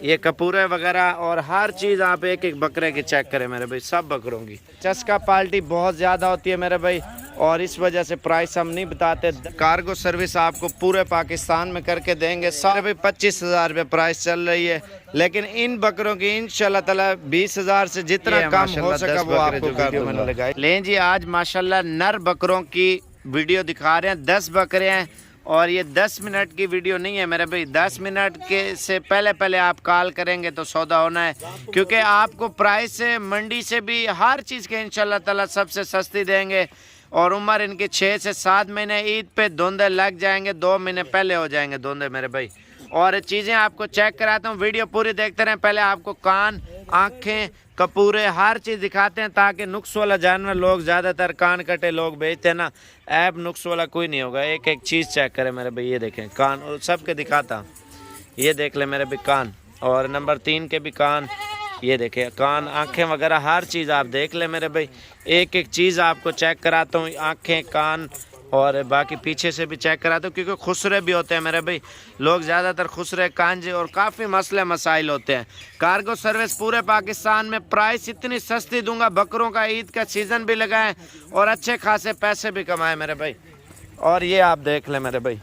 ये कपूरे वगैरह और हर चीज़ आप एक एक बकरे की चेक करें मेरे भाई, सब बकरों की। चस्का पार्टी बहुत ज़्यादा होती है मेरे भाई, और इस वजह से प्राइस हम नहीं बताते। कार्गो सर्विस आपको पूरे पाकिस्तान में करके देंगे। सारे भाई 25,000 रुपये प्राइस चल रही है, लेकिन इन बकरों की इंशाल्लाह ताला 20,000 से जितना कम हो सका वो आपको वीडियो मैंने लगाई। लें जी, आज माशाल्लाह नर बकरों की वीडियो दिखा रहे हैं। 10 बकरे हैं और ये 10 मिनट की वीडियो नहीं है मेरे भाई। 10 मिनट के से पहले आप कॉल करेंगे तो सौदा होना है, क्योंकि आपको प्राइस से मंडी से भी हर चीज़ के इंशाल्लाह ताला सबसे सस्ती देंगे। और उम्र इनकी 6 से 7 महीने, ईद पे धुंधे लग जाएंगे, 2 महीने पहले हो जाएंगे धुंधे मेरे भाई। और चीज़ें आपको चेक कराता हूँ, वीडियो पूरी देखते रहें। पहले आपको कान, आँखें, कपूरे हर चीज़ दिखाते हैं, ताकि नुक्स वाला जानवर लोग ज़्यादातर कान कटे लोग बेचते हैं ना, ऐप नुक्स वाला कोई नहीं होगा। एक एक चीज़ चेक करें मेरे भाई। ये देखें कान, और सबके दिखाता हूँ। ये देख ले मेरे भाई कान, और नंबर 3 के भी कान। ये देखें कान, आँखें वगैरह हर चीज़ आप देख ले मेरे भाई। एक एक चीज़ आपको चेक कराता हूँ, आँखें, कान और बाकी पीछे से भी चेक कराता हूँ, क्योंकि खुसरे भी होते हैं मेरे भाई। लोग ज़्यादातर खुसरे, कांजे और काफ़ी मसले मसाइल होते हैं। कार्गो सर्विस पूरे पाकिस्तान में, प्राइस इतनी सस्ती दूंगा। बकरों का ईद का सीज़न भी लगाएं और अच्छे खासे पैसे भी कमाएं मेरे भाई। और ये आप देख लें मेरे भाई,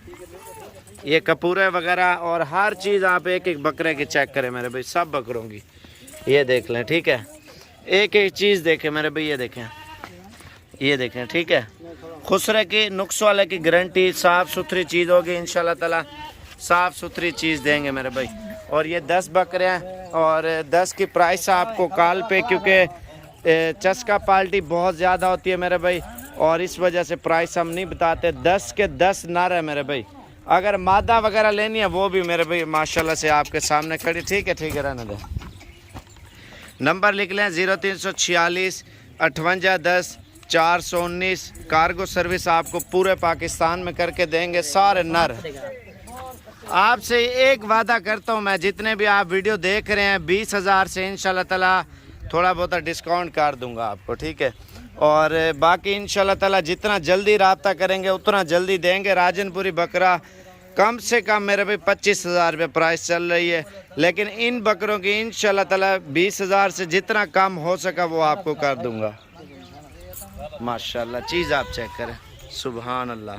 ये कपूरे वगैरह और हर चीज़ आप एक एक बकरे की चेक करें मेरे भाई, सब बकरों की। ये देख लें, ठीक है। एक एक चीज़ देखें मेरे भाई। ये देखें, ये देखें, ठीक है। खुसरे की, नुक्स वाले की गारंटी, साफ़ सुथरी चीज़ होगी इंशाल्लाह ताला, साफ़ सुथरी चीज़ देंगे मेरे भाई। और ये 10 बकरे हैं और 10 की प्राइस आपको कॉल पे, क्योंकि चस्का पार्टी बहुत ज़्यादा होती है मेरे भाई, और इस वजह से प्राइस हम नहीं बताते। 10 के 10 नर है मेरे भाई। अगर मादा वगैरह लेनी है वो भी मेरे भाई माशाल्लाह से आपके सामने खड़ी। ठीक है, ठीक है, रहने दें। नंबर लिख लें 0346 58 10 419। कार्गो सर्विस आपको पूरे पाकिस्तान में करके देंगे, सारे नर। आपसे एक वादा करता हूँ मैं, जितने भी आप वीडियो देख रहे हैं, 20,000 से इंशाल्लाह ताला थोड़ा बहुत डिस्काउंट कर दूंगा आपको, ठीक है। और बाकी इंशाल्लाह ताला जितना जल्दी रब्ता करेंगे उतना जल्दी देंगे। राजनपुरी बकरा कम से कम मेरे भाई 25,000 रुपये प्राइस चल रही है, लेकिन इन बकरों की इंशाल्लाह ताला 20,000 से जितना कम हो सका वो आपको कर दूंगा। माशाल्लाह चीज़ आप चेक करें, सुभान अल्लाह।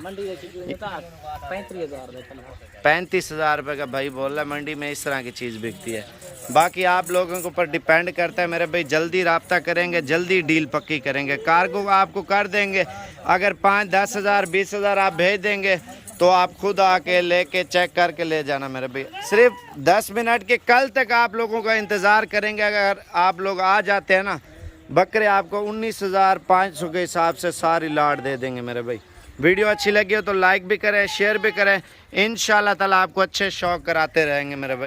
35,000 रुपये का भाई बोल रहा है, मंडी में इस तरह की चीज़ बिकती है। बाकी आप लोगों के ऊपर डिपेंड करता है मेरे भाई। जल्दी रब्ता करेंगे, जल्दी डील पक्की करेंगे, कार्गो आपको कर देंगे। अगर 5, 10,000, 20,000 आप भेज देंगे तो आप खुद आके लेके चेक करके ले जाना मेरे भाई। सिर्फ 10 मिनट के कल तक आप लोगों का इंतज़ार करेंगे। अगर आप लोग आ जाते हैं ना, बकरे आपको 19,500 के हिसाब से सारी लाट दे देंगे मेरे भाई। वीडियो अच्छी लगी हो तो लाइक भी करें, शेयर भी करें। इंशाल्लाह ताला आपको अच्छे शौक कराते रहेंगे मेरे भाई।